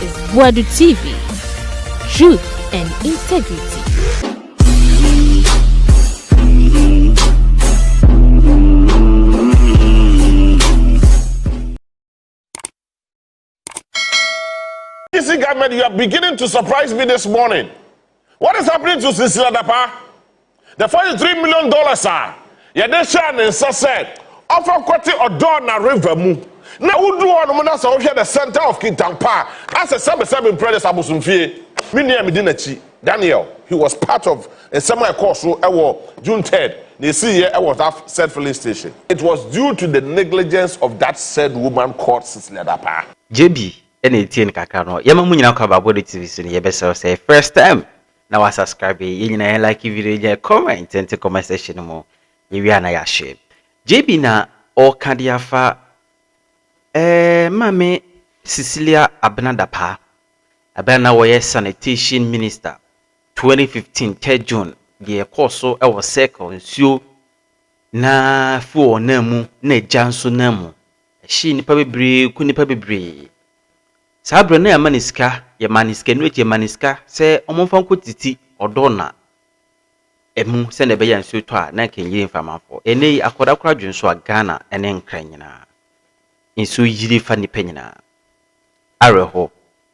is Boadu TV. Truth and integrity. NDC government, you are beginning to surprise me this morning. What is happening to Cecilia Dapaah? The $43 million, sir. Yadesha and said, offer quality or na river mu. Now, who do on the center of Kintampa as a 7 predators Abusumfie? Daniel, he was part of a semi course June 3rd. They see here was that said filling station. It was due to the negligence of that said woman called Cecilia Dapaah. JB. NDC kakano yama munyina kwa Boadu TV so ye bese say first time na wa subscribe ye nyina like video je comment and comment section mo ye wi na ya share JB na o kadiafa mame Cecilia Dapaah abana wo ye sanitation minister 2015 3 June ye koso e wo circle nsuo na fu na mu na janso na mu shi nipa bebre ku nipa bebre Sabre na maniska ye maniska no ye maniska se omonfanko titi odona emu se ne be yansu to a na kenyiri mfamafo ene akoda kora dwunso a Ghana ene nkran nyina insu yiri fa ni penyina areho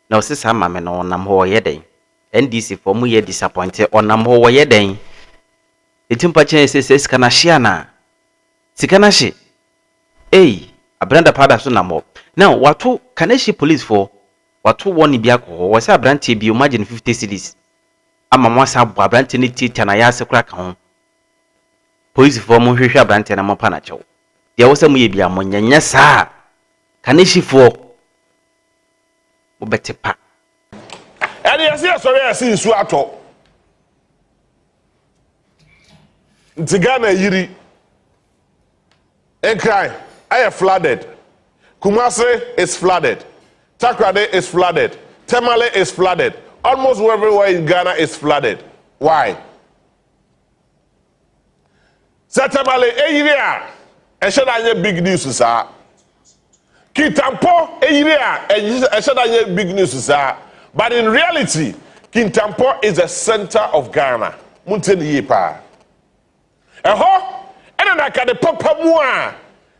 na osesa mame no nam ho yeden NDC for mu ye disappointed onam ho yeden etimpa chen se Kaneshie na Kaneshie Dapaah so namo now watu Kaneshie police for watu woni biako wasa branche bi imagine 50 cedis ama mwasa bo branche ni tita na ya sekura ka ho police for mo hwehwe branche na mo pa na chew dia wasa mu ye bia mo nyanya saa Kaneshie for mo betepa and yes sorry I see nsu ato ntigana yiri Eeii I am flooded. Kumasi is flooded. Takrade is flooded. Tamale is flooded. Almost everywhere in Ghana is flooded. Why? Tamale area. I should have big news, sir. Kintampo area. I should have big news, sir. But in reality, Kintampo is the center of Ghana. Munteni yepa. Eho. And then I can papa mua.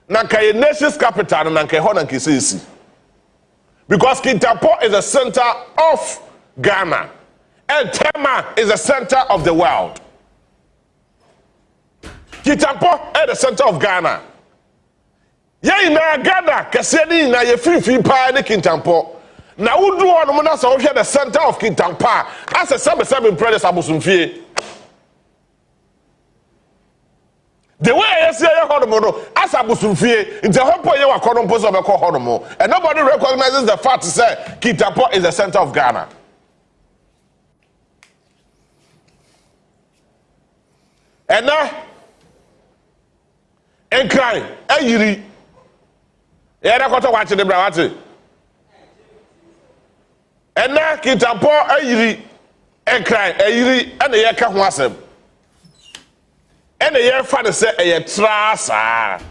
Nanka nation's capital and nanka ho nanka sisi. Because Kintampo is the center of Ghana and Tema is the center of the world. Kintampo is the center of Ghana. Ye na Ghana kaseni na ye free pa ne Kintampo. Na udu ono mo na so hwe the center of Kintampo as a 7 predators Abusumfie. The way I say honomo as Abusumfie, it's a whole point you are calling honomo, and nobody recognizes the fact to say Kintampo is the center of Ghana. And now, Eeii, Eeii, yeah, I got to watch the Brawati. And now Kintampo, Eeii, Eeii, and the Yaka Wasem. And the year father said, a trasa.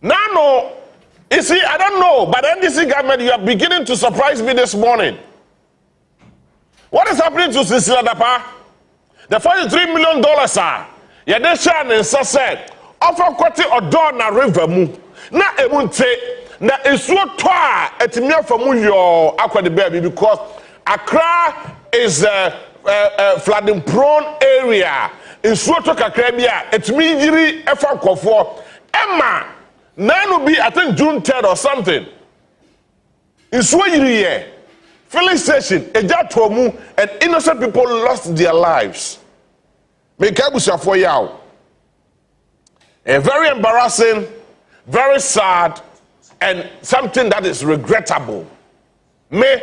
Now, you see, I don't know, but NDC government, you are beginning to surprise me this morning. What is happening to Cecilia Dapaah? The $43 million, sir. Yadesha and said, offer quality or na river mu. Na emunte, na isuo toa etimia famu yo akwa the baby because Accra is flooding prone area in Soto Kakrabia, it's me yiri efa kwofo Emma nanu be I think June 3rd or something in Swayiri filling station ejatomu and innocent people lost their lives. Mekabusa for yaw. A very embarrassing, very sad, and something that is regrettable. Me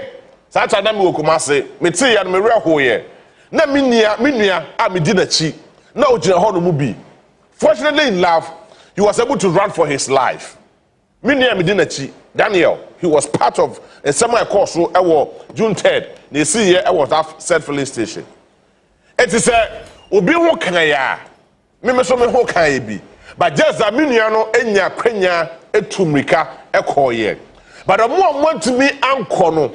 such a name will come and say, me see and me real hoye. Na minia amidinachi. Na ojina hono mubi. Fortunately in love, he was able to run for his life. Minia amidinachi. Daniel, he was part of a semi course June 3rd. They see here was that said filling station. It is a obi wo kan ya. Me so me ho kan bi. But just a minia no enya kwanya etumrika ekoye. But the more want to me ankono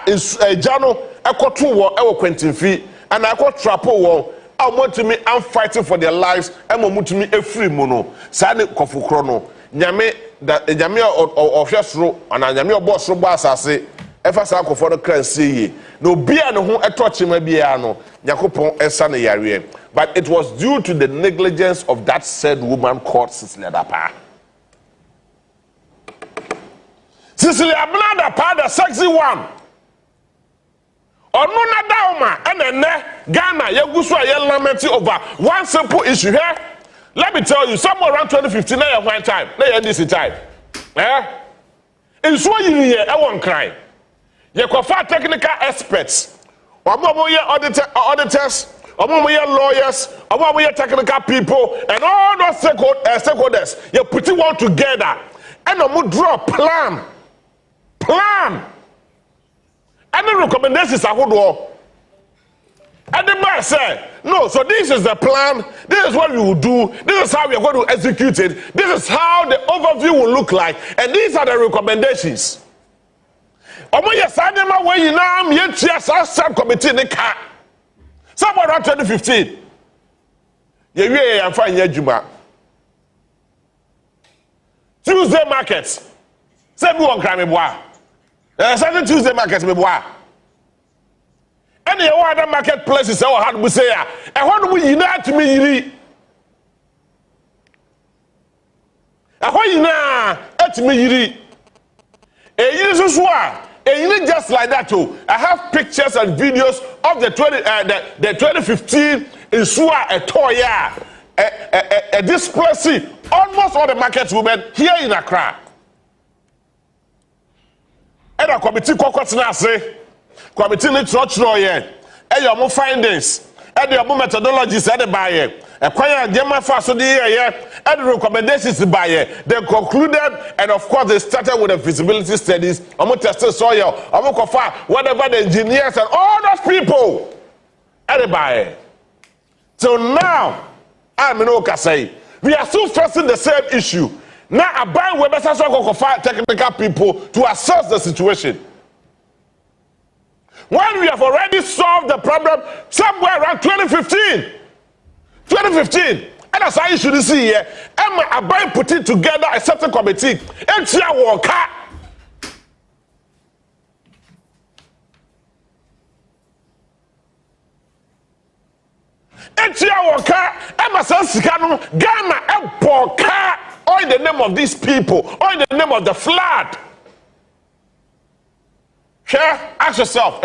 is a jano ekotu wo ewo kwentimfi and I got trapo wo I want to me am fighting for their lives and mo to me a free mono sane kofu krono nyame da nyame ohwesoro ana nyame obosoro bo asase efa sa akofo no kran seye no bia ne ho etochema bia no yakopon esa ne yare but it was due to the negligence of that said woman called Cecilia Dapaah. Cecilia Dapaah, the sexy one. Onuna dauma ene Ghana yegusu aye lament over one simple issue here. Let me tell you, somewhere around 2015 na one time, na NDC time. In so you here e won cry. Ye kofa technical experts. Omo ye auditors, omo ye lawyers, omo ye technical people and all those stakeholders. You put it all together and omo draw plan. And the recommendations are good. And the man said, no, so this is the plan. This is what we will do. This is how we are going to execute it. This is how the overview will look like. And these are the recommendations. Somewhere around 2015. I'm fine. Tuesday markets. Say we won't cry me boy. Sunday Tuesday markets me boy. Any other marketplaces I had to say, I want to unite me. I want you now at me. And just like that too. I have pictures and videos of the 2015 in Sua Etoya, displacing almost all the market women here in Accra. And a committee say, committee church lawyer, and your findings, and your methodologies at the buyer. A choir Gemma Faso the year, and the recommendations to buyer. They concluded, and of course, they started with the feasibility studies. I'm going to test the soil, I'm going to find whatever the engineers and all those people at the buyer. So now, I'm in Okasai. We are still facing the same issue. Now, I buy websites of technical people to assess the situation. When we have already solved the problem somewhere around 2015. 2015. And as I should see here, Emma Abai putting together a certain committee. Etia Walker. Etia Walker. Emma Sansikano. Ghana Epoka. All in the name of these people. All in the name of the flood. Share, ask yourself,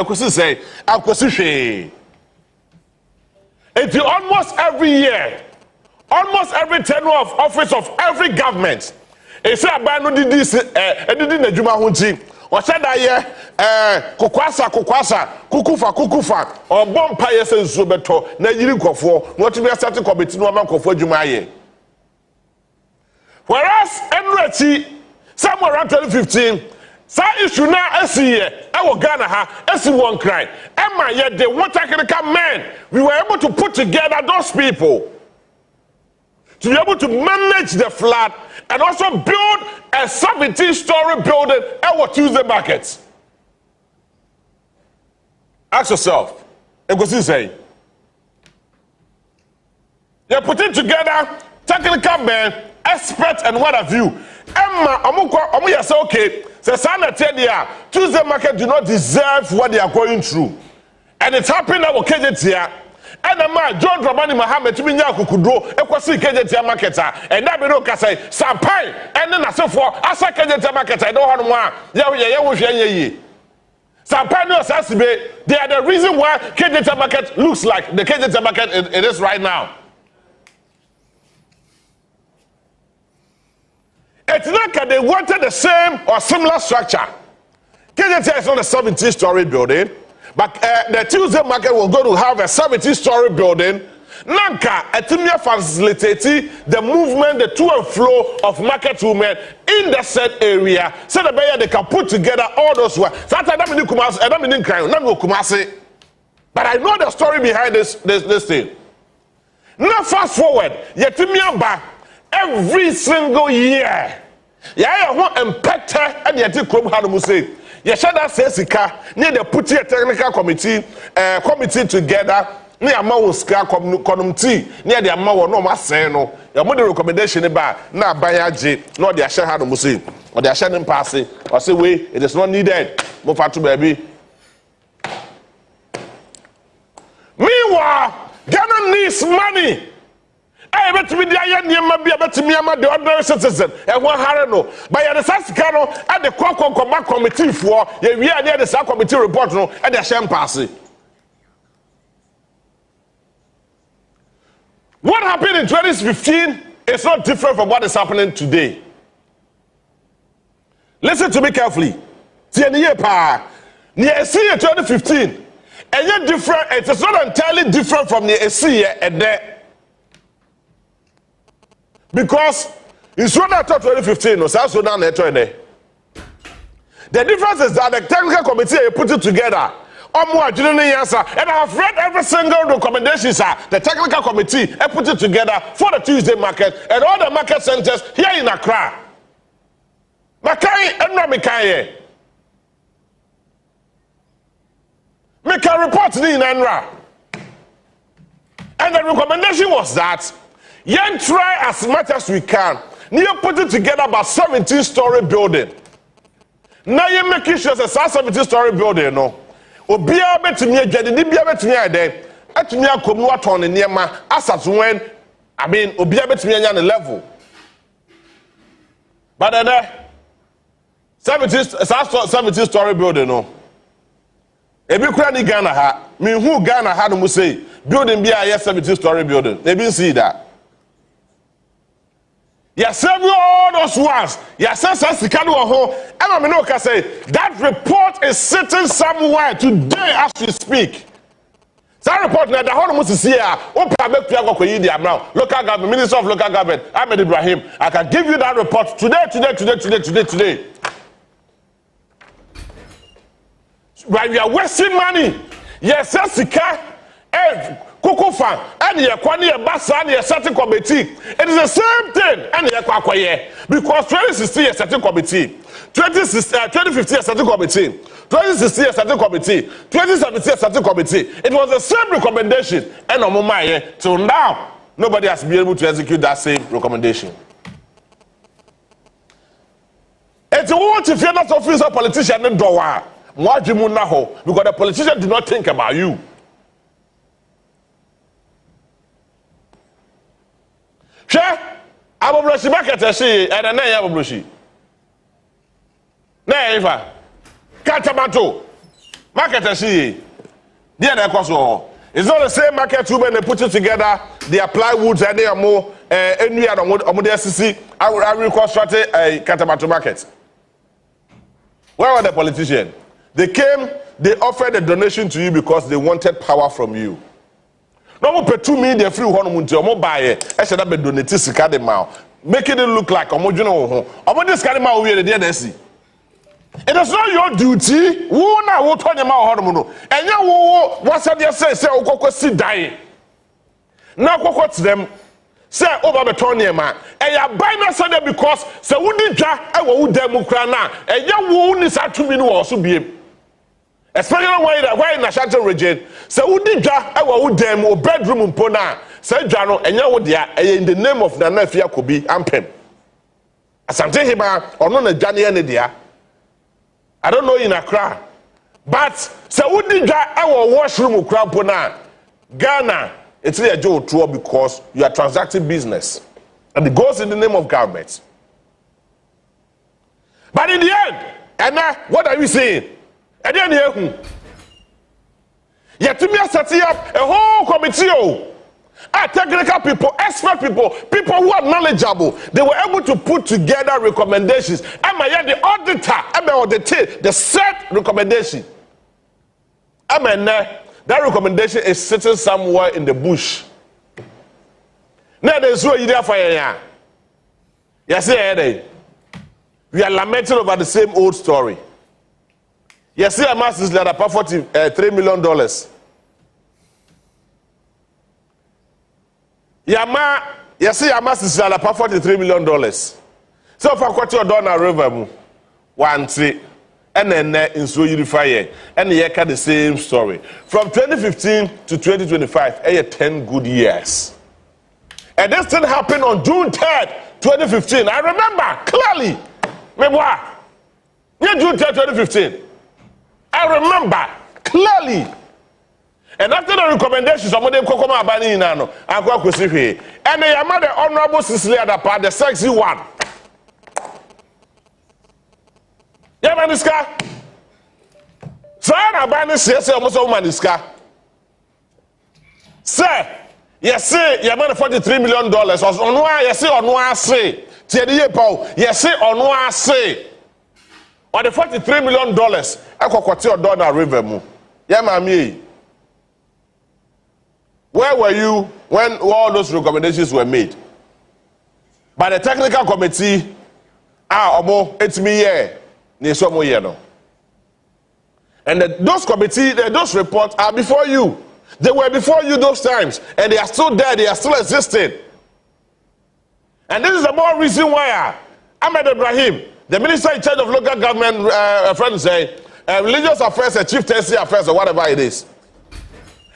it's almost every year, almost every tenure of office of every government. It's about no this didn't the Juma Hunti or said I kukwasa kukufa or bomb pious and Zubeto, Nigeria for what to be a certain committee no man for Jumaye. Whereas Emirates somewhere around 2015. Sa issue now see our Ghana ha see one cry. Emma yet the one technical men we were able to put together those people to be able to manage the flood and also build a 17-story building at our Tuesday markets. Ask yourself, say you're putting together technical men, experts, and what have you. Emma, I'm say okay. The Sana Tedia, Tuesday market do not deserve what they are going through. And it's happening that occasion here. And the man, John Dramani Mohammed, to be now Kukudro, Equasi Kajetia marketer, and that be no Kasai, Sampai, and then I say for Asa Kajetia marketer, I don't want one. Yeah, Sampai no Sasibe, they are the reason why Kajetia market looks like the Kajetia market it is right now. It's not that they wanted the same or similar structure. KJT is not a 17-story building, but the Tuesday market will go to have a 17-story building. Nanka, etimia facilitating the movement, the to and flow of market women in the said area, so that they can put together all those work. But I know the story behind this thing. Now fast forward, yetimia back. Every single year, Ya ho empete and yet krom ha no mu say. Ye shada say sika near the put a technical committee together. Near Mawo Ska committee near the Mawo no Maseno. Your mother recommendation about na bayaji, not the Asha had Musi, or the Ashan passing, or say, way it is not needed. Mofatu baby. Meanwhile, Ghana needs money. I bet me the Ayan Yamabi, bet me the ordinary citizen, and one Harano. By the Saskano at the Quaco Combat Committee for we are near the South Committee report no at the Ashan passing. What happened in 2015 is not different from what is happening today. Listen to me carefully. Near 2015, and yet different. It is not entirely different from the Eeii and there, because in Sudan 2015, no South Sudan there. The difference is that the technical committee put it together. And I have read every single recommendation, sir. The technical committee put it together for the Tuesday market and all the market centers here in Accra. Makai and Ramikaye. Make a report in Enra. And the recommendation was that you try as much as we can. You put it together about 17-story building. Now you make sure it's a 17-story building, no. Obia betumi agade ni bia betumi ade atumi akomu aton ne niema asat when I mean obia betumi anya ne level but then 17-story building no ebi kura ni Ghana ha me hu Ghana ha no mu say building bia ya 17-story building ebi see that ya serve all those ones ya sense sika no ho ema me no ka say that report is sitting somewhere today as we speak. That report na da ho no mu sisi a o pa be pia kokoyi di amra local government minister of local government Ahmed Ibrahim. I can give you that report today. But we are wasting money. Yes, sika Kuku fan and ye kwani basa and ye certain committee. It is the same thing and ye kwakwaye because 2016 ye certain committee, 2015 ye certain committee, 2016 ye certain committee, 2017 ye certain committee. It was the same recommendation and on my till now nobody has been able to execute that same recommendation. It's what if you're not officer politician in Doha, because the politician did not think about you. Sure, Abobroshi market and a name Abobroshi. Neva Catamato market it's not the same market when they put it together, they apply woods and they are more any other SCC. I will reconstruct a Catamato market. Where were the politicians? They came, they offered a donation to you because they wanted power from you. No more pay 2 million free one month. Omo buy it. I said that be donate sika de ma, making it look like omo juno ho. Omo this kind ma we the NDC. It is not your duty. Who na wo turn ma ho no no. Enya wo what said you say okoko si die. Na okoko to them say over be turn ma. E ya buy na say because say wudi dwa e wo dem kra na. Enya wo ni sa tumi no wo so biem. Especially why in a shelter region, so who did ja, I will them or bedroom pona, say Jano, and Yawodia, in the name of Nanafia could be ampem. Asante Hiba, or non a Johnny Anadia. I don't know in Accra, but so who did ja, I will washroom crowd pona. Ghana, it's a Joe tour because you are transacting business, and it goes in the name of government. But in the end, and now, what are we saying? And then yet to me setting up a whole committee, technical people, expert people, people who are knowledgeable. They were able to put together recommendations. Am I the auditor? Am I the set recommendation? Am I that recommendation is sitting somewhere in the bush. Now there's no idea for you. Yes, we are lamenting over the same old story. Yes, I must is Dapaah $43 million. Yes, I must is Dapaah $43 million. So for kwati odona river mu wanti and then in so unify and the the same story from 2015 to 2025 10 good years. And this thing happened on June 3rd, 2015. I remember clearly. June 3rd, 2015. I remember clearly. And after the recommendations, some of them come out by Nano, I go to see. And they are the Honorable Cecilia Dapaah, the sexy one. Yeah, Maniska. So I'm about to say, almost all Maniska. Sir. Yes, say you man $43 million. On why yes say on why say Tiedi Paul. Yes say on why say on the $43 million. I kwati odona river mu. Yeah, mami. Where were you when all those recommendations were made? By the technical committee. Omo etimi ye ni so mo ye no. And those committee, those reports are before you. They were before you those times, and they are still there, they are still existing. And this is the more reason why Ahmed Ibrahim, the minister in charge of local government, friends say, religious affairs and chieftaincy affairs or whatever it is.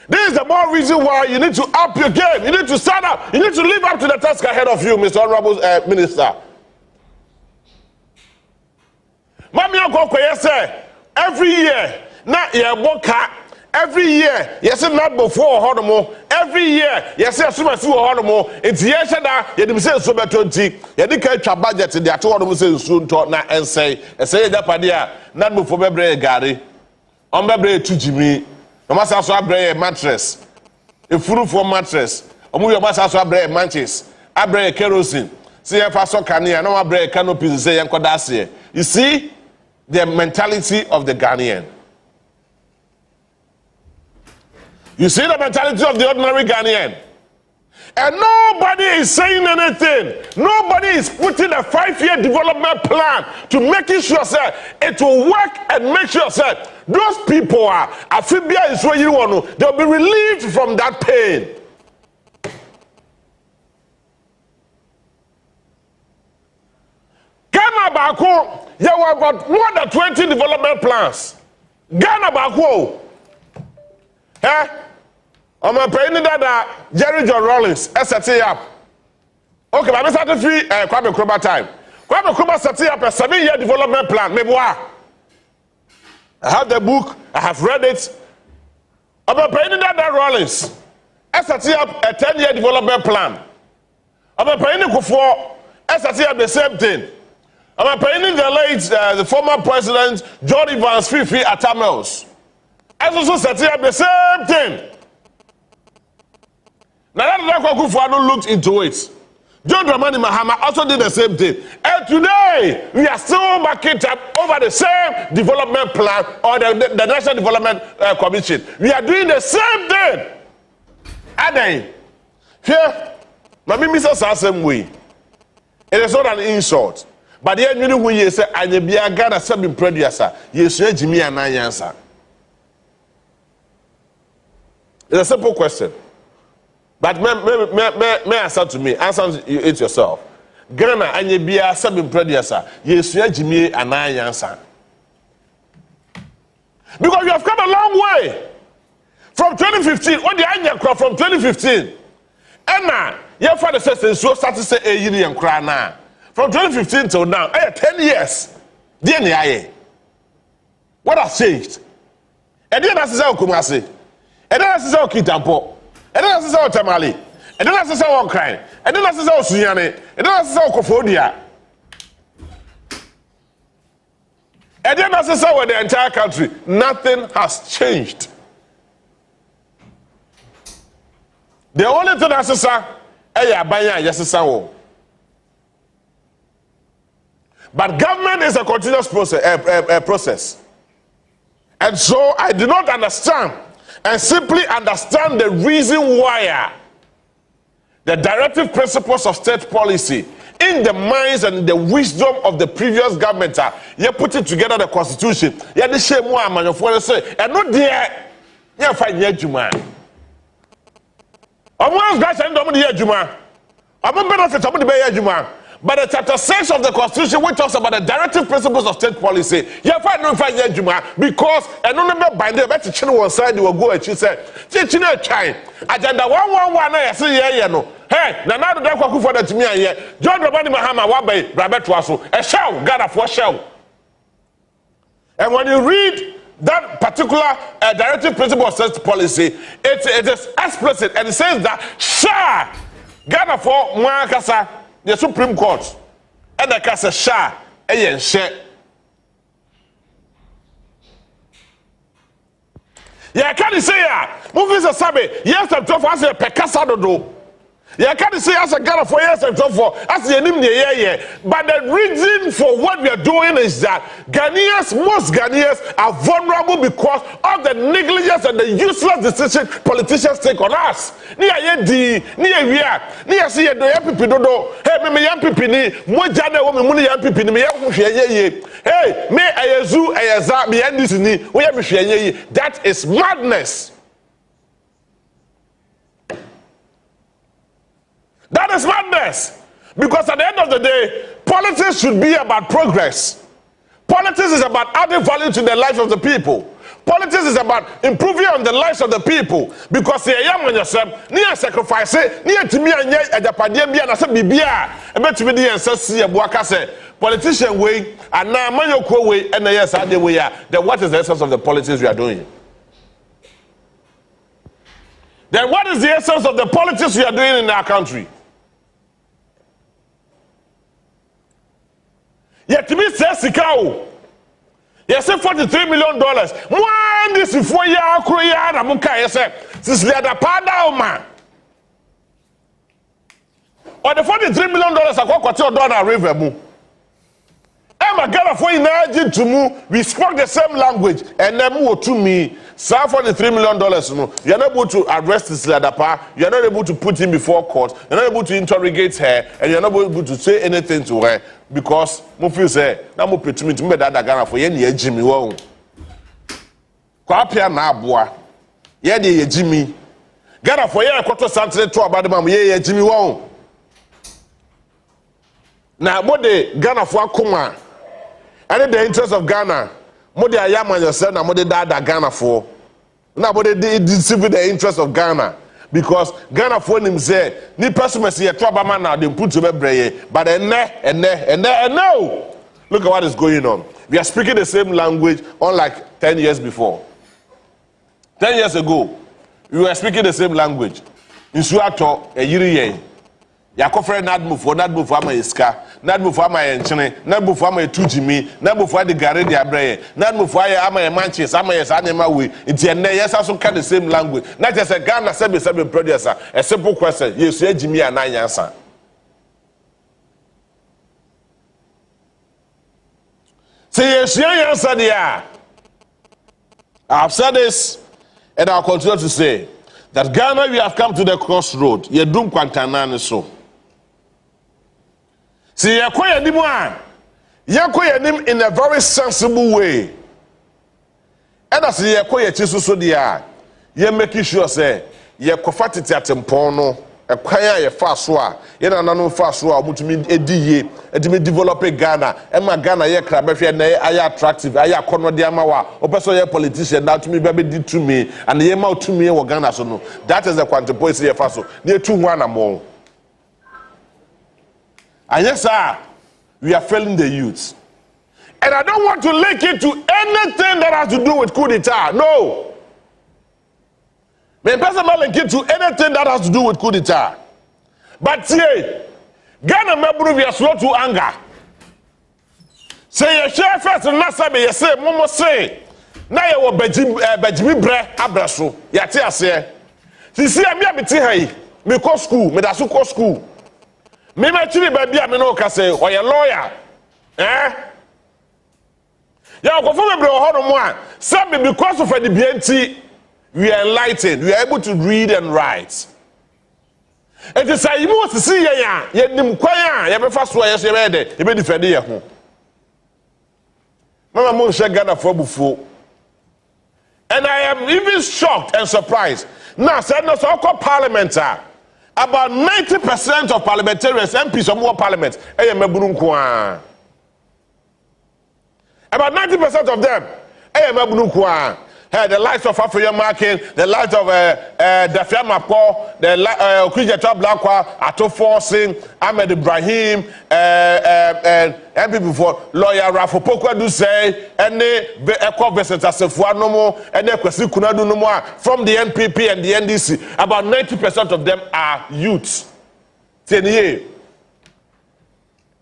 This is the more reason why you need to up your game, you need to stand up, you need to live up to the task ahead of you, Mr. Honorable Minister. Mami Okoye say, every year, na ye every year, yes, not before Honomo. Every year, yes, as soon as you Honomo, it's yes, and you say so better 20. You didn't catch a budget in the Atomo soon talk now and say that padia, not before Bebre Gary, on Bebre to Jimmy, no matter so a mattress, a full for mattress, or move your master so a matches, I bring kerosene, see if I saw Kanye, no I bring canopies, say and Kodasi. You see the mentality of the Ghanaian. You see the mentality of the ordinary Ghanaian. And nobody is saying anything. Nobody is putting a 5-year development plan to making sure that it will work and make sure that those people are amphibia is where you want to. They'll be relieved from that pain. Ghana Bako, you have got more than 20 development plans. Ghana Bako. Eh? I'm a paying that Jerry John Rollins, set up. Okay, but I'm starting free Kwame Nkrumah time. Kwame Nkrumah set up a 7-year development plan. Maybe I have the book, I have read it. I'm a paying that Rollins, set up a 10-year development plan. I'm a paying Kufuor, set up the same thing. I'm a paying the late, the former president, John Evans Fifi Atamels. As also set up the same thing. Now that Kufuor looked into it. John Dramani Mahama also did the same thing. And today, we are still marking up over the same development plan or the National Development Commission. We are doing the same thing. And then, here, Mami Mr. Sasem way. It is not an insult. But the end, you know, when you say, I be a Ghana seven producer, you say, Jimmy and I answer. It's a simple question. But may answer to me, answer it yourself. Ghana and you be a seven producer, you say, Jimmy and I answer. Because you have come a long way. From 2015, what the Anya crop from 2015? And now, your father says, so start to say, Eeii and cry now. From 2015 till now, 10 years. What has changed? And then that's how Kumasi. And then that's how Kitampo. And then that's how Tamale. And then that's how Crying. And then that's how Suyane. And then that's how Kofodia. And then that's how the entire country. Nothing has changed. The only thing that's but government is a continuous process. And so I do not understand and simply understand the reason why the directive principles of state policy in the minds and the wisdom of the previous government you put it together the constitution. You the shame one man of say and not there you find your juma. Almost guys and don't hear juma. I'm a benefit of the bay juma. But the chapter 6 of the Constitution, which talks about the directive principles of state policy, you find no find because and no member by the better channel one side will go and she said, teaching a child. Agenda 111, I say, yeah, no. Hey, now the Dako for the to me here. John Robani Mahama Wabe, Rabetwaso, a shell, Ghana for shell. And when you read that particular directive principle of state policy, it is explicit and it says that shall Ghana for Mwakasa. The Supreme Court and the Casa Shah and share. Yeah, can you say movies are sabe? Yes, I'm tough as a Pecasa do. Yeah, can't say as a Ghana for years and so forth, as the name yeah. But the reason for what we are doing is that most Ghanaians are vulnerable because of the negligence and the useless decision politicians take on us. Hey, me that is madness. That is madness. Because at the end of the day, politics should be about progress. Politics is about adding value to the lives of the people. Politics is about improving on the lives of the people. Because you are yourself, near sacrifice, near to me and yet at the Padian and I said, Bibia, and bet to me and see a Buakase, politician way, and now Mayoko way, and yes, I we are. Then what is the essence of the politics we are doing? Then what is the essence of the politics we are doing in our country? Yet to me says Sikao. Yes, $43 million. One this before you are Korea and Muka, yes, Cecilia Dapaah man. Or the $43 million I got $40 river. I'm a girl for energy to move. We spoke the same language and then move to me. So $43 million, you're not able to arrest Cecilia Dapaah. You're not able to put him before court. You're not able to interrogate her, and you're not able to say anything to her because Mufi say, "Na mo petu me to me that Ghana for ye na Jimmy wo." Kwa pia na aboa. Ye de Jimmy. Ghana for ye kwato santre to abade mam ye Jimmy wo. Na bode Ghana for akoma. And the interest of Ghana. Mode ayama yourself na mode dada Ghana for. Na mode deceive the interest of Ghana because Ghana for him say ni person say trouble man now they put to be breye but and no. Look at what is going on. We are speaking the same language unlike 10 years before. 10 years ago we were speaking the same language. In Suato a yiri Yakofre nadmufo ama iska nadmufo ama enchene nadmufo ama etujimi nadmufo ade gare de abreye nadmufo ama manches ama yes anema we nti enne yes aso ka the same language not just a Ghana sebe producer a simple question yes ejimi ananyansa say yes answer there. I've said this and I'll continue to say that Ghana we have come to the crossroad ye dum kwantanane so. See, in a very sensible way. And as you acquire so dear, you're making sure, say, you're cofatity at Tempono, acquire your fast war, you're not fast war, which means a DA, and to develop a Ghana, and my Ghana, you're crab, if you're attractive, I are Conrad Yamawa, or person, you're politician, now to me, baby, did to me, and the amount to me, or Ghana, so no. That is the quantum point, say, fast, near 2-1 or more. And yes, sir, we are failing the youth. And I don't want to link it to anything that has to do with coup d'etat. No. May personally link it to anything that has to do with coup d'etat. But see, Ghana members, we are slow to anger. Say, you share first and last time, you say, Momo say, now you will Bejimi Bre Abraso. Yati say, see, I'm here to me go school, me da go school. Me actually baby I no ka say or a lawyer ya go for me bro ho no mo a say because of the BNT we are enlightened, we are able to read and write. It is say you must see ya nim kwan a ya be fa so ya so be de e be defend ye ho mama mo she Ghana for bufo. And I am even shocked and surprised now say no so call parliament About 90% of parliamentarians, MPs of more parliament, about 90% of them, the likes of Afriya Markin, the likes of Dafia Mapo, the Okrijata Blakwa, Ato Forcing, Ahmed Ibrahim, and MP before lawyer Rafa Pokwa do say, and the Echo Veseta Sefuanomo, and the Kwesi Kunadu Nomoa from the NPP and the NDC. About 90% of them are youths. 10 years.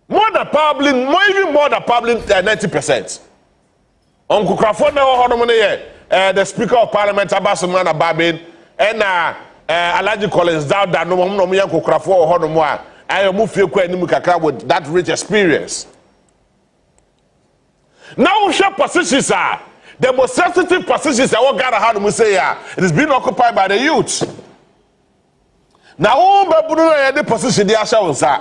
Even more than probably 90%. Uncle Crawford the Speaker of Parliament Abasumana Babin and Alaji Collins Dowda no Uncle Crawford Honomoa. I move you with that rich experience. Now we share positions are the most sensitive positions that what God had to say it is being occupied by the youth. Now the position they are showing sir.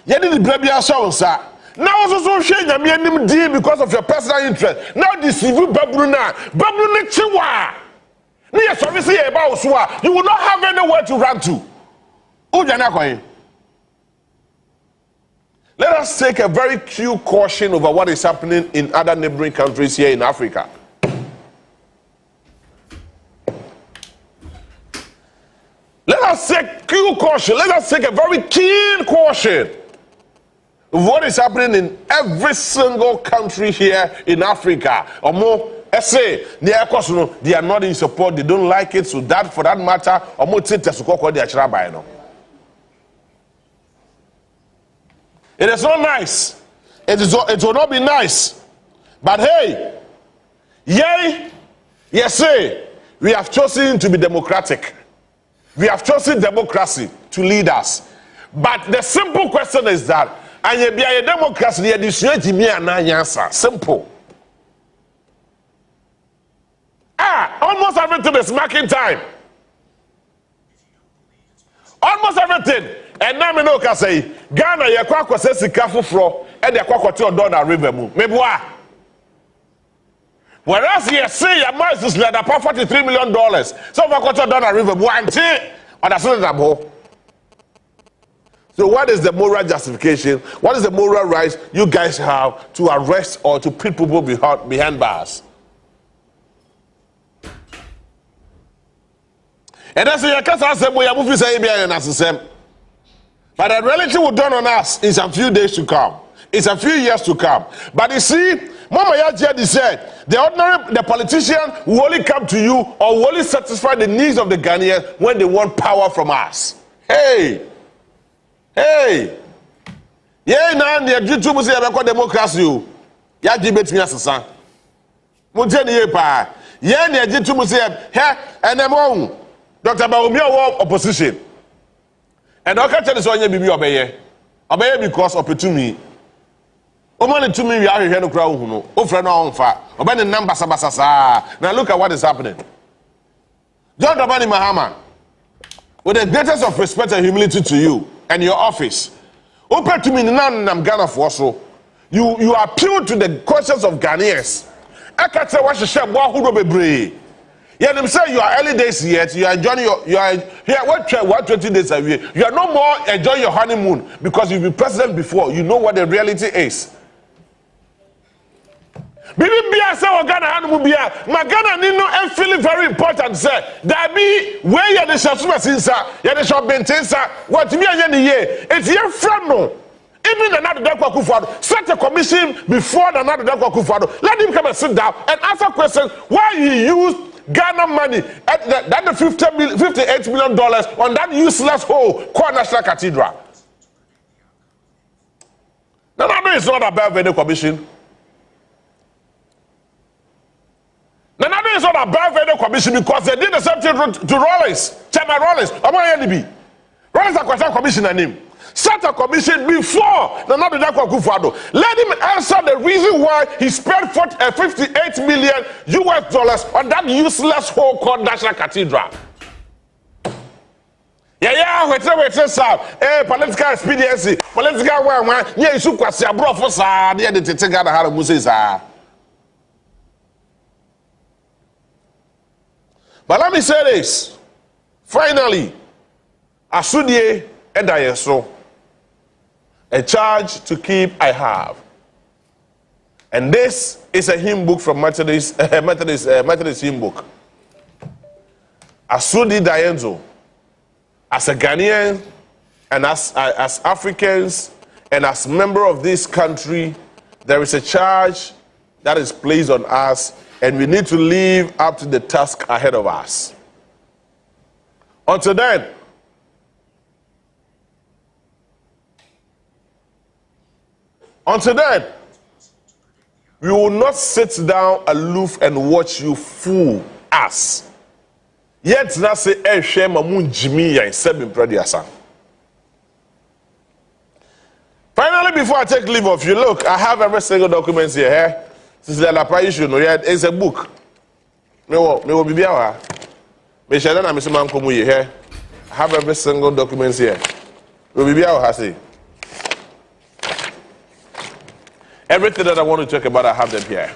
Yet the baby are showing sir. Now also share your deal because of your personal interest. Now deceive you Babruna Chiwa. Near service about Swa. You will not have anywhere to run to. Let us take a very due caution over what is happening in other neighboring countries here in Africa. Let us take due caution. Let us take a very keen caution of what is happening in every single country here in Africa. Or more, say they are not in support. They don't like it. So that, for that matter, or more, it is not nice. It will not be nice. But hey, yes, say we have chosen to be democratic. We have chosen democracy to lead us. But the simple question is that, and you be a democracy, simple. Almost everything is marking time. Almost everything. And now me know can say Ghana ye kwa kwase sika foforo e de kwa kwate odona river mu. Meboa. Whereas you say your miles is like $43 million. So for kwate odona river mu anti understand that. So what is the moral justification? What is the moral right you guys have to arrest or to put people behind bars? And that's your case I say we are moving say be. But the reality will dawn on us in a few days to come. It's a few years to come. But you see, Mama Yajedi said, the politician will only come to you or will only satisfy the needs of the Ghanaians when they want power from us. Hey! Yeah, now the YouTube say about democracy. Ya debate me as a son. Mujeni yepa. Yeah, the YouTube say, hey, and I'm on. Dr. Baumia opposition. And I can't tell you so you be obey because of to me. Only to me we are here no crowd who know. Oh friend on fire. Obey the number sabasasa. Now look at what is happening. John Dramani Mahama, with the greatest of respect and humility to you and your office. Open to me now I'm Ghana for so. You appeal to the questions of Ghanaians. I can't say what you share who be brave. Yeah, them say you are early days yet. You are enjoying you are here. What 20 days a year? You are no more enjoying your honeymoon because you've been president before. You know what the reality is. Bibi Bia say Ghana honeymoon Bia. My Ghana need no and feeling very important. Say that be where you the shasuma sinsa. You the shop bentensa. What me and year? It's your friend no. Even another Dr. Kufado, set a commission before another Dr. Kufado. Let him come and sit down and answer questions why he used Ghana money at that $58 million on that useless hole called National Cathedral. No, it's not about Venue Commission. No, it's not about Venue Commission because they did the same thing to Rollins, Chairman Rollins. Rollins are question commissioner name. Set a commission before the Nadu Dako Kufado. Let him answer the reason why he spent $58 million on that useless hole called National Cathedral. Wait, sir. Political expediency, political one. Yeah, you kwasi abro for sir. They dey take out how to sir. But let me say this. Finally, Asudie edayeso. A charge to keep I have. And this is a hymn book from Methodist hymn book. Asudi Dayenzo, as a Ghanaian and as Africans and as member of this country, there is a charge that is placed on us, and we need to live up to the task ahead of us. Until then, we will not sit down aloof and watch you fool us. Yet na say ehwe mamun jimi yan sebin prediasa. Finally, before I take leave of you, look, I have every single document here. Cecilia Dapaah, you should know, it's a book. Me will be here. Me share na me se man komu here. I have every single document here. We will be here, say. Everything that I want to talk about, I have them here.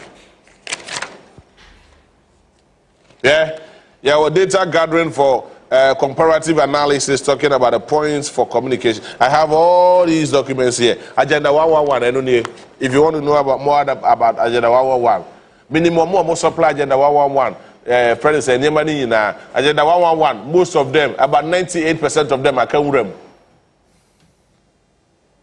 Yeah, our data gathering for comparative analysis, talking about the points for communication. I have all these documents here. Agenda 111. If you want to know about more about Agenda 111, minimum more supply Agenda 111. Friends, Agenda 111. Most of them, about 98% of them are Kawurem.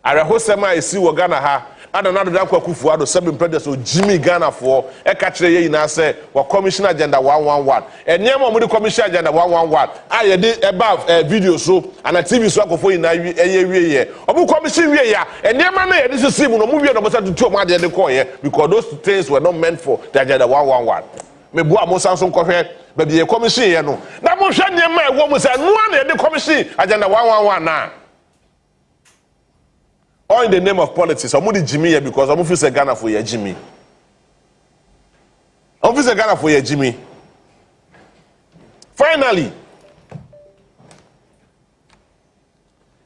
Arahosema isi wo Ghana ha ada na do akwakufu ado seven presidents o Jimmy Ghana for e ka kire ye ina se wa commission agenda 111 enyema mo di commission agenda 111 aye di above video so and TV so akofo ina eye wie ye obu commission wie ya enyema na ye di system no mo wie no bosa tutu mo agenda call ye because those things were not meant for the agenda 111 me bua mo sanso nkofwe ba bi ye commission ye no na mo hwe nyema e wo mo se no na ye di commission agenda 111 na. All in the name of politics. I'm going Jimmy here because I'm going to Ghana for your Jimmy. I'm going to Ghana for your Jimmy. Finally,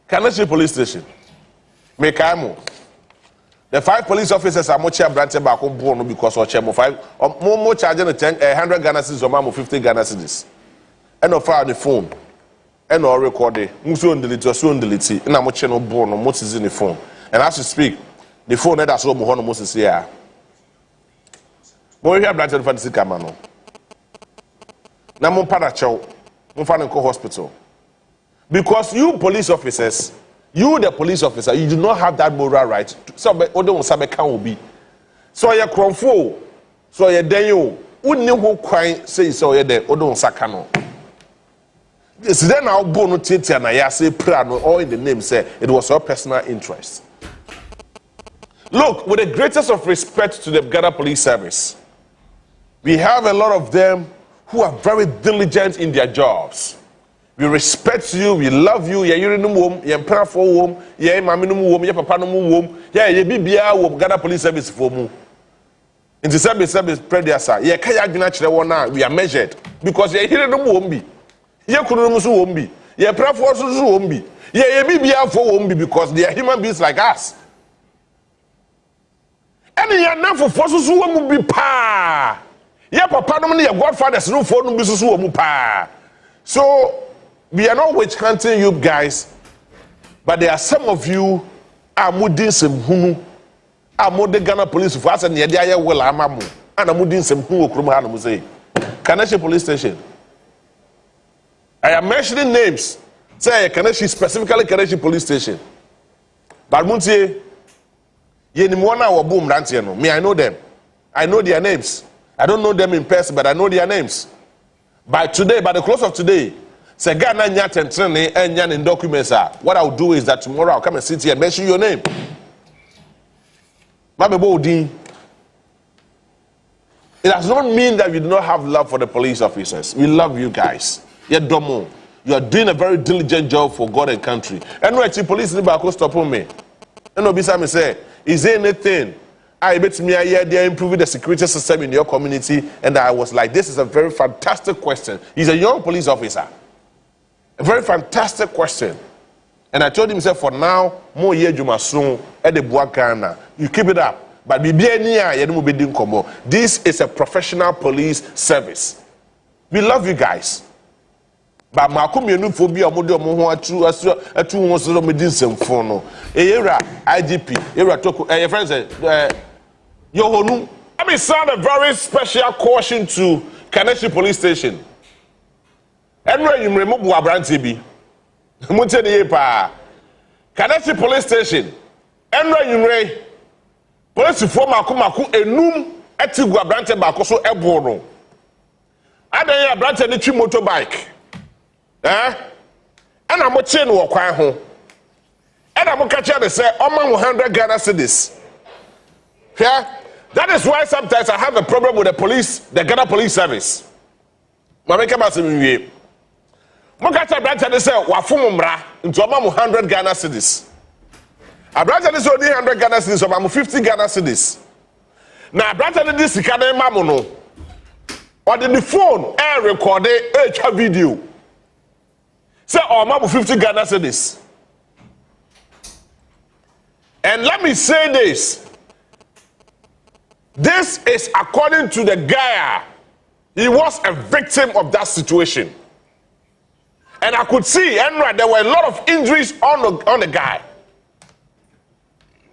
Kaneshie police station. Mekamo. The 5 police officers are much branches back on board because of Chemo 5. More charging 100 Ghana cedis or 50 Ghana cedis. And no fire on the phone. And no recording. Musu on delete or soon delete. And I'm watching no born or most is in the phone. And as you speak, the phone that's all Mohono Moses here. More here branch fantasy camano. Now mon parachow, mon fanco hospital. Because you police officers, you the police officer, you do not have that moral right. So Odo Sabe can be. So you're cromfo, so you're Daniel, wouldn't know who say so you're there, Odo Sakano. This then our bono titi and I say prano, all in the name say it was your personal interest. Look, with the greatest of respect to the Ghana Police Service, we have a lot of them who are very diligent in their jobs. We respect you, we love you, you're in the womb, you're proud for womb, you're in my minimum womb, you're papa no womb, yeah, you be womb, Ghana Police Service for mu. In the service predecessor, yeah, kaya actually one now, we are measured because you're here in the womb. You're Kurumusu womb, you're proud for womb, yeah, you be for womb because they are human beings like us. And you are not for forces who will be pa. Yeah, papa, no your godfathers no for no business who will pa. So we are not witch hunting you guys, but there are some of you are mudin some hunu, are more the Ghana police for us and Yadia well amamu, and a mudin some who Krumahana Muse. Kaneshie police station. I am mentioning names. Say Kaneshie, specifically Kaneshie police station. But Muntie. Me, I know them. I know their names. I don't know them in person, but I know their names. By the close of today, say Ghana nyat and training and yan in documents are. What I'll do is that tomorrow I'll come and sit here and mention your name. It does not mean that we do not have love for the police officers. We love you guys. You're domo. You are doing a very diligent job for God and country. And no police never stop on me. And no bisa me say. Is there anything I bet me they're improving the security system in your community? And I was like, this is a very fantastic question. He's a young police officer. A very fantastic question. And I told him, for now, more year you soon at the Buakana. You keep it up. But this is a professional police service. We love you guys. ba maako mienu fo bi omo de omo ho atu ho so me di nsemfo no eyera IGP era toko your friend say yohonu. Let me sound a very special caution to Kaneshie police station. Enwe yimre mo bu abrante bi mo te de pa Kaneshie police station enwe yimre police fo maako enum eti gu abrante ba ko so ebo no adan abrante ni twi motorbike ana mo che no wo kwan ho ana mo ka che de say oma 100 Ghana cedis. Yeah, that is why sometimes I have a problem with the Ghana police service. Mameka ba se wie mo ka che abrante de say wa fom mra nti oma 100 Ghana cedis. Abrante de say only 100 Ghana cedis, oma 50 Ghana cedis. Na abrante de this sika na ma mo no or the phone air recorded a video. Say, oh, I'm 50 Ghana cedis. And let me say this. This is according to the guy. He was a victim of that situation. And I could see, and there were a lot of injuries on the guy.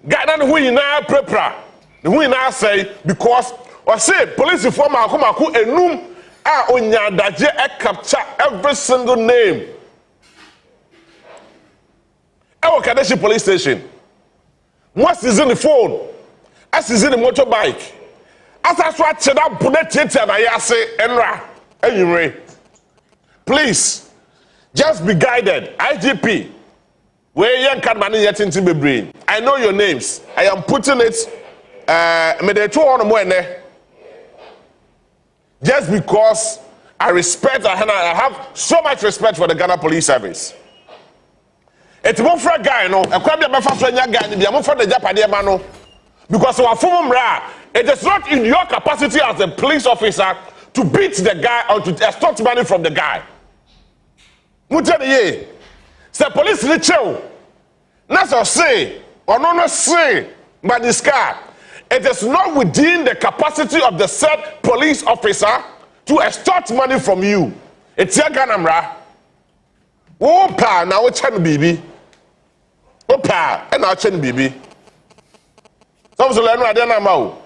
Guy that who now prepare, who now say, because or say police informer akumaku enum a onyadaje capture every single name. Ewo Kaneshie police station. What is in the phone? As is in the motorbike. As I saw cheda punetete na yase enra enyure. Please just be guided. IGP where young can man yet into my brain. I know your names. I am putting it just because I respect and I have so much respect for the Ghana Police Service. It's more for a guy, no. A crab never for a guy, the more for the Japanese man, because it is not in your capacity as a police officer to beat the guy or to extort money from the guy. Mutani, say police chill. Not say or not say, but this guy. It is not within the capacity of the said police officer to extort money from you. It's your ganamra. Opa, now what's your baby? Opa, and now chen baby. Some of the learn right now.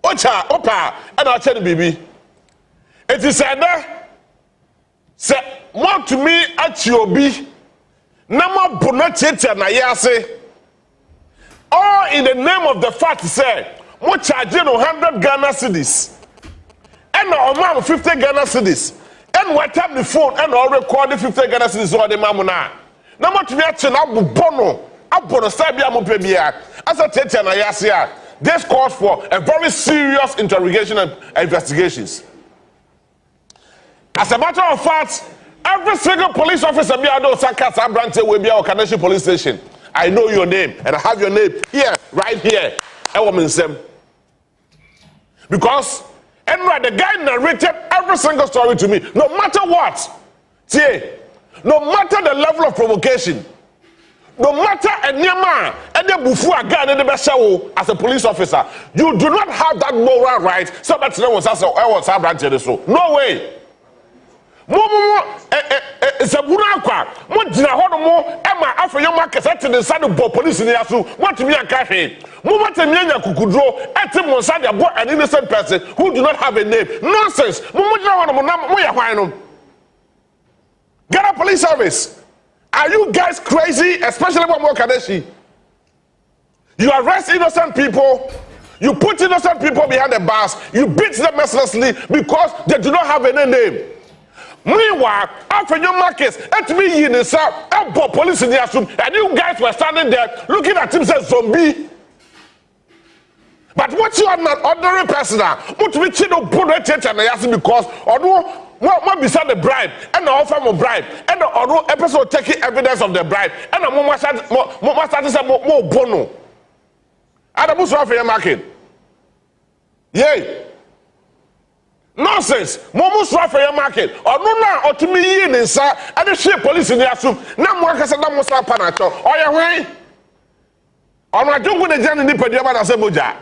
Opa, and now chen baby. It is said, say, what to me at your be? Nama bonachete na yase. All in the name of the fact said, mo charging 100 Ghana cedis. And no mom 50 Ghana cedis. And what tap the phone and all recording 50 Ghana cedis or the mamuna. No more to be actually abono. Abono sabia mo pebia. As a tete na yasia. This calls for a very serious interrogation and investigations. As a matter of fact, every single police officer be ado sakasa branch will be our Kaneshie police station. I know your name, and I have your name here, right here. Because the guy narrated every single story to me, no matter what. No matter the level of provocation, no matter any man, any bufu again in the best show as a police officer, you do not have that moral right. So that's no one's answer. No way. Sabuna kwa mo dina hono mo ema afenyo market at the side of police in yasu what me anka hwe mo matemi anya kukudro ete mo side abo an innocent person who do not have a name. Nonsense. Mo dina hono mo na mo ya hwan no. Ghana Police Service, are you guys crazy, especially when Kaneshie? You arrest innocent people, you put innocent people behind the bars, you beat them mercilessly because they do not have any name. Meanwhile, after your markets, let me in the south, police in the assume, and you guys were standing there looking at him as zombie. But what you are not ordinary person, what we chino put a church and I ask because or no what beside the bribe and the offer of bribe and the or no episode taking evidence of the bribe and the more bono. And the most of your market. Yay. Nonsense. Momo for your market. Or no now or to me in inside and the ship police in the assume. Now more can say that most panacho. Or your way. Or I don't go to the Jan in the Padiama and Saboja.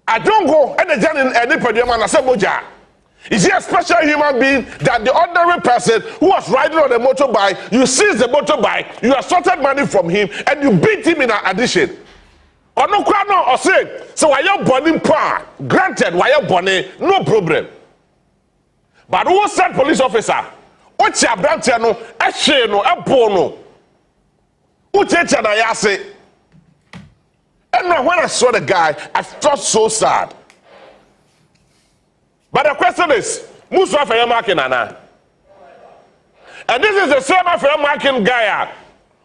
I don't go and the Jan in the Padiama and Saboja. Is he a special human being that the ordinary person who was riding on a motorbike, you seize the motorbike, you assaulted money from him, and you beat him in addition? Or no, or say, so why you burning pa? Granted, why you burning? No problem. But who said police officer? What's your branch? No, a shame, no, a bono. Who takes an ayase? And now when I saw the guy, I felt so sad. But the question is, Musa for your marking, Anna. And this is the same for your marking guy.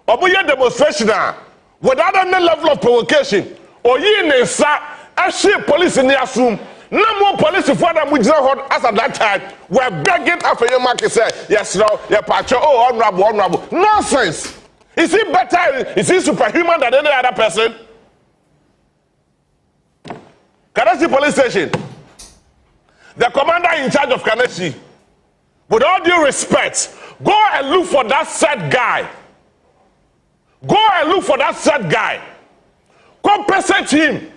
Or we demonstration without any level of provocation. Or ye ne sa, I see police in the assume. No more police for them with as at that time. We're begging after your market say, yes, no, your patch, oh, honorable. Nonsense. Is he better? Is he superhuman than any other person? Kaneshie police station. The commander in charge of Kaneshie, with all due respect, go and look for that sad guy. Go and look for that sad guy. Compensate him.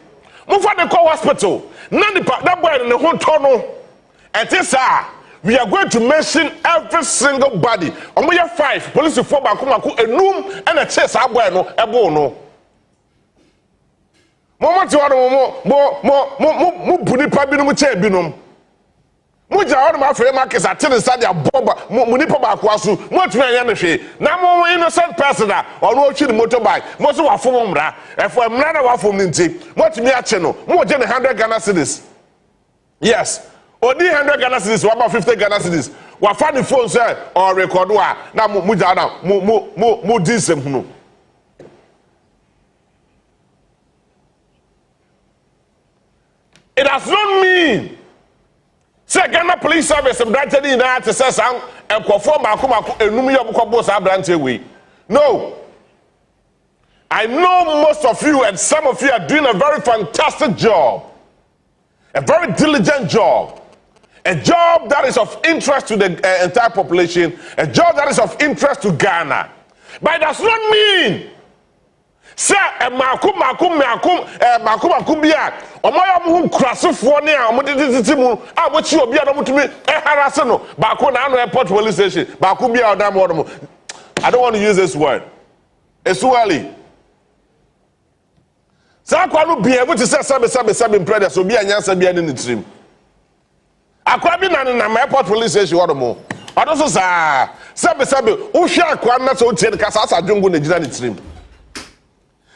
Move for the call hospital. That boy in the whole tunnel. And this we are going to mention every single body. And we have 5 police for Bakumaku, a room and a chest. No. Moment you want more puni pabinum chebinum. Muja all my frame markets are telling Sadia Boba, Munipa Kwasu, much me energy. Now more innocent person or no chill motorbike, most of our form, and for a man of our form, what me a channel, more than 100 Ghana cedis. Yes, only 100 Ghana cedis, about 50 Ghana cedis. What funny phone, sir, or record now Mujana, more decent. It does not mean say Ghana Police Service and Branton in that to say and perform No. I know most of you and some of you are doing a very fantastic job, a very diligent job, a job that is of interest to the entire population, a job that is of interest to Ghana. But it does not mean say makum bia omoya mu krasofo ne a omodediti mu a mochi obi a no mutumi harase no ba ko na no airport police station ba ko bia odam odom. I don't want to use this word. It's too early. Sa kwa no bia we to say sabe prayer so bia nyansa bia ne nitrim akwa bi na airport police station odom odo so sabe wo hwe akwa na so tie ka sa adwongo na gina nitrim.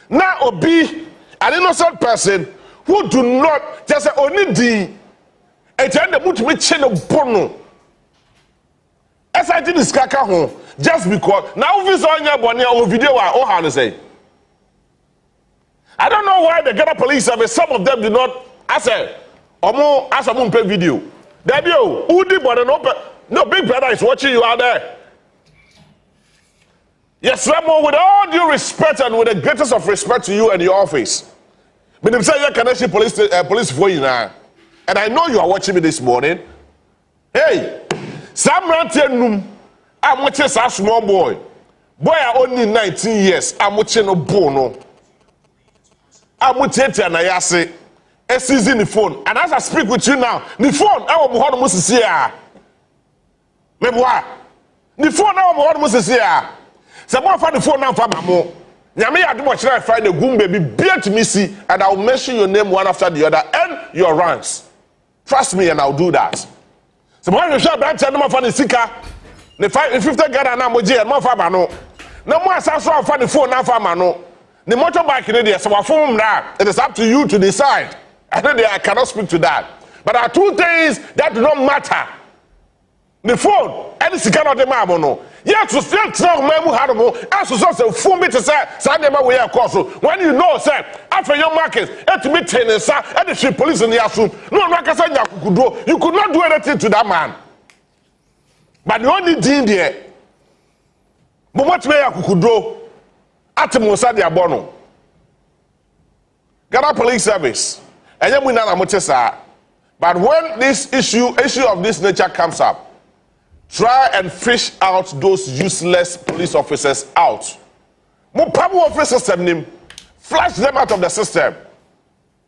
Now, Obi, an innocent person who do not just say only the attend the much which chain of bono. As I did this kaka home, just because now we saw your bonnet or video or how to say. I don't know why the Ghana Police Service, some of them do not answer or more as a moon pay video. Debut, who did but no big brother is watching you out there. Yes, Remo, with all due respect and with the greatest of respect to you and your office. But I'm saying, Kaneshie police for you now. And I know you are watching me this morning. Hey, Sam Rantianum, I'm watching a small boy. Boy, I only 19 years. I'm watching a bono. I'm watching and I say, a season the phone. And as I speak with you now, the phone, I will be hard to see. Maybe why? The phone, I will be hard to see. Someone find the phone now for Mamo. Nyame ya do much I find the goon baby bear to me see, and I'll mention your name one after the other and your ranks. Trust me, and I'll do that. Someone you shall branch and no for the seeker. The 50 Ghana now moji and more for Mano. No more so find the phone now for Mano. The motorbike in there, so I phone that. It is up to you to decide. I cannot speak to that. But there are 2 things that do not matter. The phone, and the cannot demand no. Yet to still tell Memu Haramo, as to say, phone me to say, Sunday, my way across. When you know, sir, after your market, and to meet tenants, sir, and the ship police in the assume, no, you could not do anything to that man. But the only thing there, but what way I could do at the Mosadi Abono Ghana Police Service, and then we know. But when this issue of this nature comes up, try and fish out those useless police officers out. More power of the system, flush them out of the system.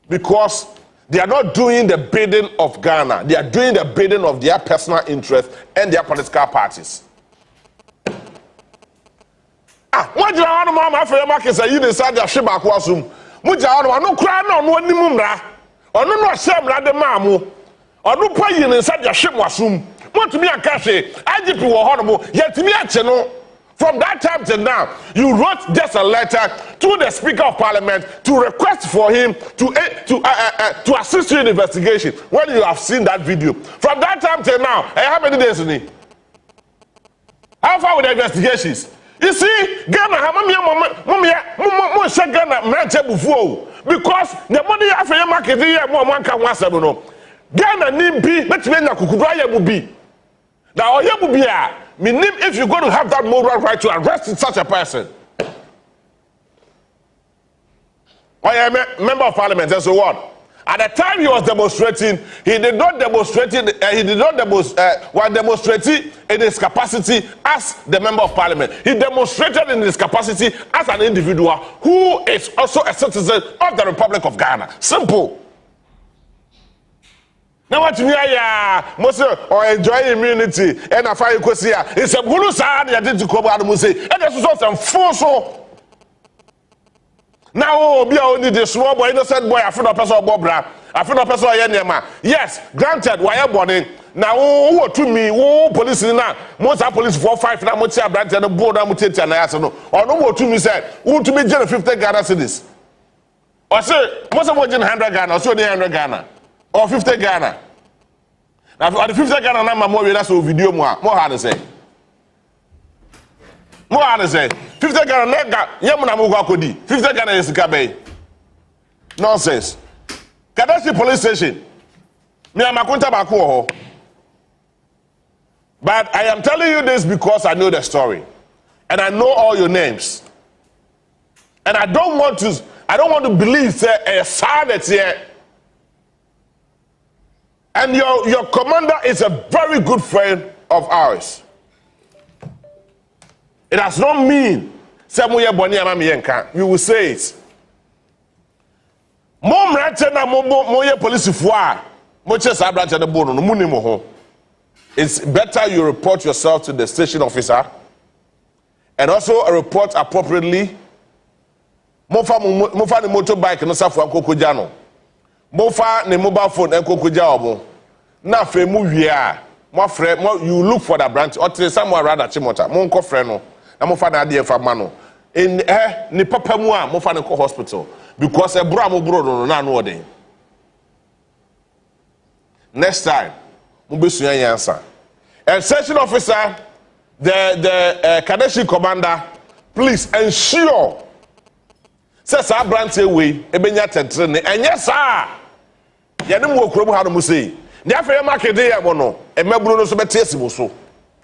Because They are not doing the bidding of Ghana. They are doing the bidding of their personal interests and their political parties. What do you want to mama for your market? Say you decide your ship back was no cry no ni mumra. Or no shame la de mamu. Or no pay you inside your ship was What to me a cash? IGP were horrible, yet to me a channel. From that time to now, you wrote just a letter to the Speaker of Parliament to request for him to assist you in investigation. When you have seen that video, from that time till now, how many days in it? How far with the investigations? You see, Ghana, because the money after your market here, more can once Ghana need be, let's make a kukubraya will be. Now, if you're going to have that moral right to arrest such a person, I am a member of parliament, and so what? At the time he was demonstrating, he did not demonstrate in his capacity as the member of parliament. He demonstrated in his capacity as an individual who is also a citizen of the Republic of Ghana. Simple. Now what me most or enjoy immunity and I find here. It's a good side you did to come out and say and there's some force. Now be only the small boy innocent boy I feel no person bobra. I feel no person yenema. Yes, granted why born now who to me who police now most are police 4-5 now much branch and board am tete na yaso no or no to me said who to me jail 50 Ghana cedis. Or say most of what 100 Ghana or so 100 Ghana. Or 50 Ghana. Now, for the 50 Ghana number, more that's a video more hard to say. More hard to say. 50 Ghana, Yamuna Mugakodi. 50 Ghana is Kabe. Nonsense. Kaneshie police station. Me am Akunta Bakuo. But I am telling you this because I know the story. And I know all your names. And I don't want to believe that a sad that's here. And your commander is a very good friend of ours. It does not mean you will say it. It's better you report yourself to the station officer and also report appropriately. Mofa the motorbike no safu akokojano. Mofa the mobile phone and kokoja obo. Na fe mu wia. Mo frɛ you look for the branch or tell somewhere around Chimota. Mo nko frɛ no. Na mo fa na ade fa ma no. In ni papa mu a mo fa ne ko hospital because e bro amobro no na no odin. Next time mo besua yansa. And station officer the Kaneshie commander, please ensure says our branch away ebenya tetrene enye sa ye ne mo okrom ha no mo sei ne afere market dey e mo no e maburu no so betiesi mo so